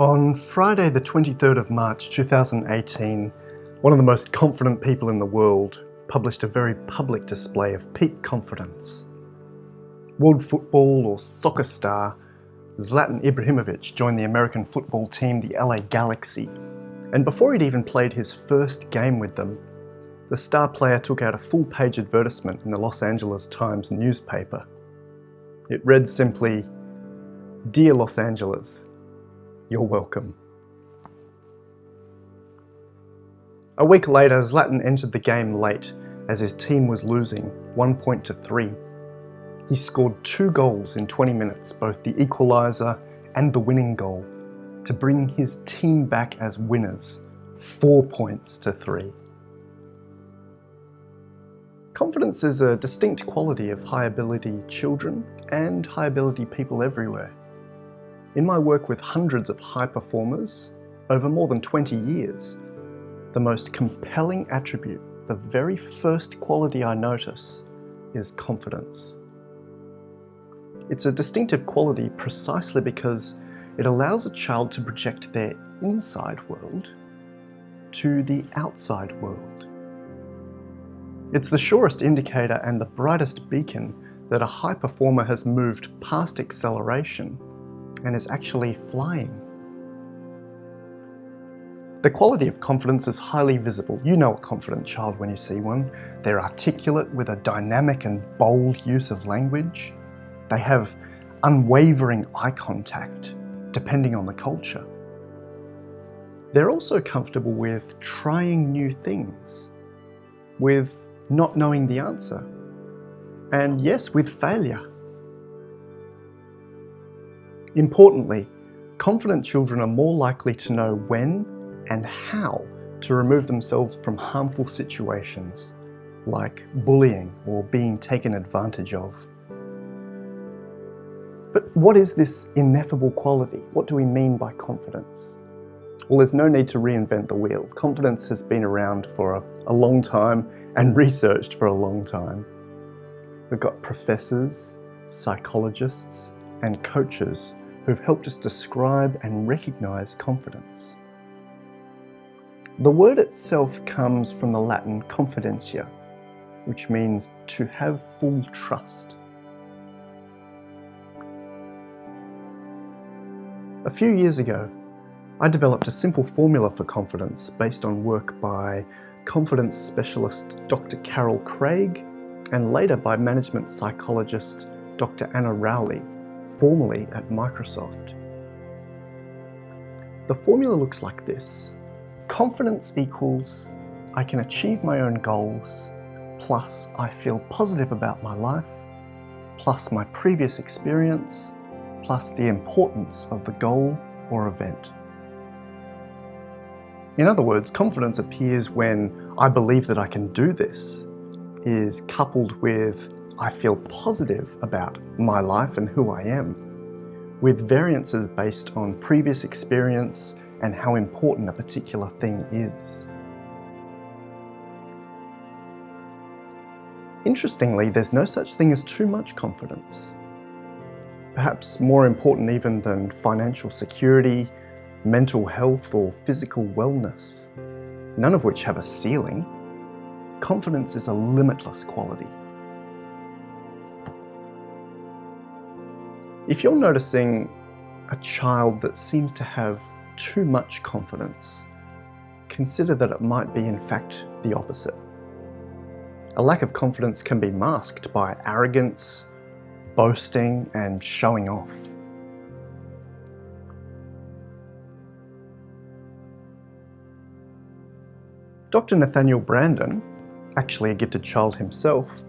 On Friday the 23rd of March 2018, one of the most confident people in the world published a very public display of peak confidence. World football or soccer star Zlatan Ibrahimovic joined the American football team, the LA Galaxy, and before he'd even played his first game with them, the star player took out a full-page advertisement in the Los Angeles Times newspaper. It read simply, "Dear Los Angeles, you're welcome." A week later, Zlatan entered the game late as his team was losing 1-3. He scored 2 goals in 20 minutes, both the equaliser and the winning goal, to bring his team back as winners, 4-3. Confidence is a distinct quality of high-ability children and high-ability people everywhere. In my work with hundreds of high performers over more than 20 years, the most compelling attribute, the very first quality I notice, is confidence. It's a distinctive quality precisely because it allows a child to project their inside world to the outside world. It's the surest indicator and the brightest beacon that a high performer has moved past acceleration and is actually flying. The quality of confidence is highly visible. You know a confident child when you see one. They're articulate with a dynamic and bold use of language. They have unwavering eye contact, depending on the culture. They're also comfortable with trying new things, with not knowing the answer, and yes, with failure. Importantly, confident children are more likely to know when and how to remove themselves from harmful situations, like bullying or being taken advantage of. But what is this ineffable quality? What do we mean by confidence? Well, there's no need to reinvent the wheel. Confidence has been around for a long time and researched for a long time. We've got professors, psychologists, and coaches who've helped us describe and recognize confidence. The word itself comes from the Latin confidentia, which means to have full trust. A few years ago, I developed a simple formula for confidence based on work by confidence specialist Dr. Carol Craig and later by management psychologist Dr. Anna Rowley, formerly at Microsoft. The formula looks like this. Confidence equals I can achieve my own goals, plus I feel positive about my life, plus my previous experience, plus the importance of the goal or event. In other words, confidence appears when I believe that I can do this, is coupled with I feel positive about my life and who I am, with variances based on previous experience and how important a particular thing is. Interestingly, there's no such thing as too much confidence. Perhaps more important even than financial security, mental health, or physical wellness, none of which have a ceiling. Confidence is a limitless quality. If you're noticing a child that seems to have too much confidence, consider that it might be in fact the opposite. A lack of confidence can be masked by arrogance, boasting, and showing off. Dr. Nathaniel Branden, actually a gifted child himself,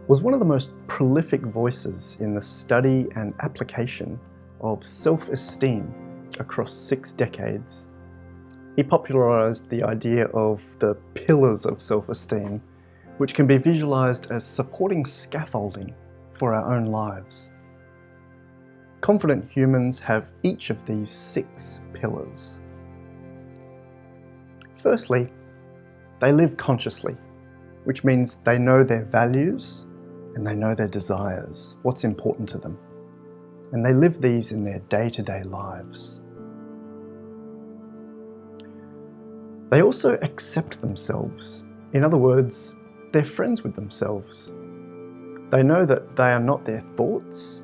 was one of the most prolific voices in the study and application of self-esteem across 6 decades. He popularized the idea of the pillars of self-esteem, which can be visualized as supporting scaffolding for our own lives. Confident humans have each of these 6 pillars. Firstly, they live consciously, which means they know their values and they know their desires, what's important to them, and they live these in their day-to-day lives. They also accept themselves. In other words, they're friends with themselves. They know that they are not their thoughts,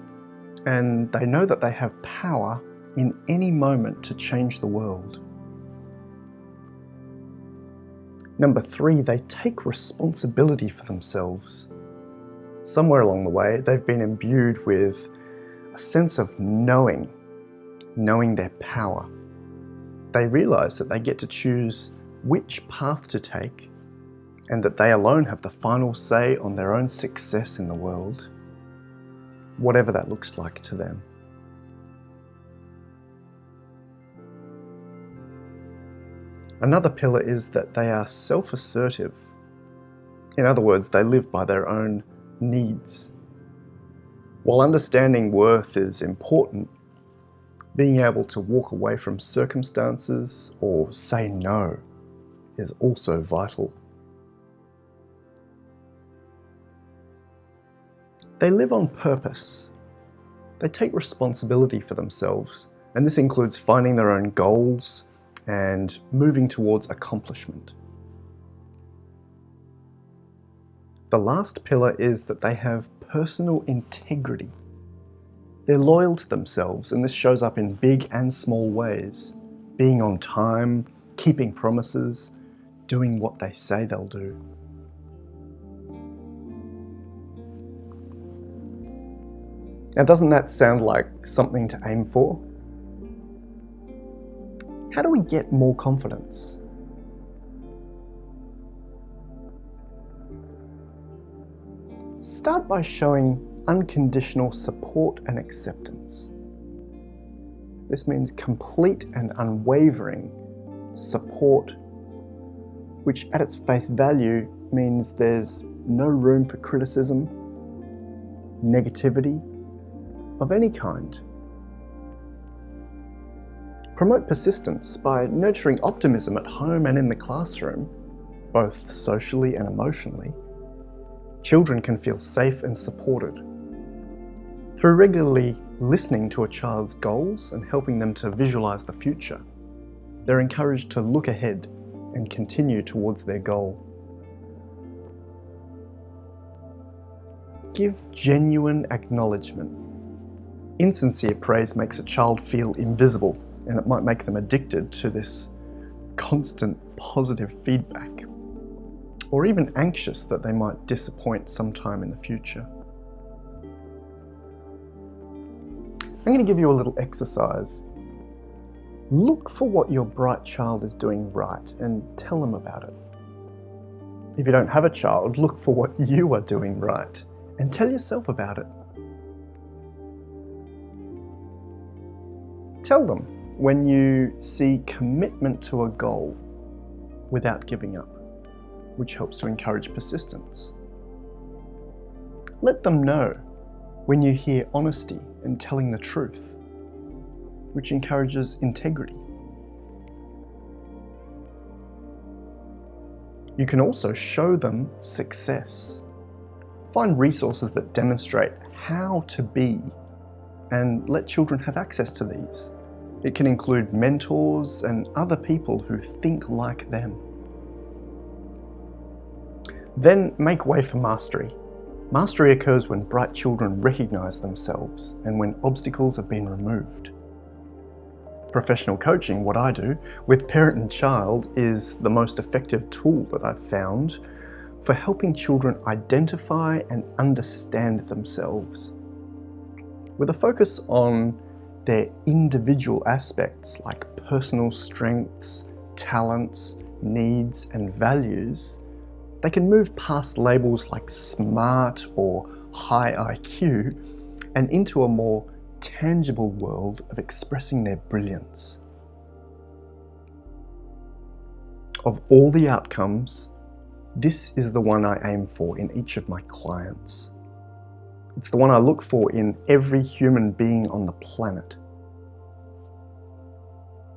and they know that they have power in any moment to change the world. Number 3, they take responsibility for themselves. Somewhere along the way, they've been imbued with a sense of knowing their power. They realise that they get to choose which path to take, and that they alone have the final say on their own success in the world, whatever that looks like to them. Another pillar is that they are self-assertive. In other words, they live by their own needs. While understanding worth is important, being able to walk away from circumstances or say no is also vital. They live on purpose. They take responsibility for themselves, and this includes finding their own goals and moving towards accomplishment. The last pillar is that they have personal integrity. They're loyal to themselves, and this shows up in big and small ways. Being on time, keeping promises, doing what they say they'll do. Now, doesn't that sound like something to aim for? How do we get more confidence? Start by showing unconditional support and acceptance. This means complete and unwavering support, which at its face value means there's no room for criticism, negativity of any kind. Promote persistence by nurturing optimism at home and in the classroom, both socially and emotionally. Children can feel safe and supported. Through regularly listening to a child's goals and helping them to visualize the future, they're encouraged to look ahead and continue towards their goal. Give genuine acknowledgement. Insincere praise makes a child feel invisible, and it might make them addicted to this constant positive feedback, or even anxious that they might disappoint sometime in the future. I'm going to give you a little exercise. Look for what your bright child is doing right and tell them about it. If you don't have a child, look for what you are doing right and tell yourself about it. Tell them when you see commitment to a goal without giving up, which helps to encourage persistence. Let them know when you hear honesty and telling the truth, which encourages integrity. You can also show them success. Find resources that demonstrate how to be and let children have access to these. It can include mentors and other people who think like them. Then make way for mastery. Mastery occurs when bright children recognize themselves and when obstacles have been removed. Professional coaching, what I do with parent and child, is the most effective tool that I've found for helping children identify and understand themselves. With a focus on their individual aspects like personal strengths, talents, needs, and values, they can move past labels like smart or high IQ and into a more tangible world of expressing their brilliance. Of all the outcomes, this is the one I aim for in each of my clients. It's the one I look for in every human being on the planet.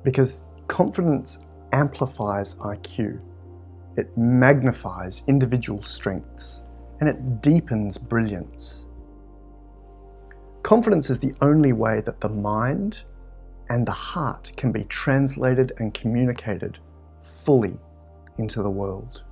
Because confidence amplifies IQ. It magnifies individual strengths, and it deepens brilliance. Confidence is the only way that the mind and the heart can be translated and communicated fully into the world.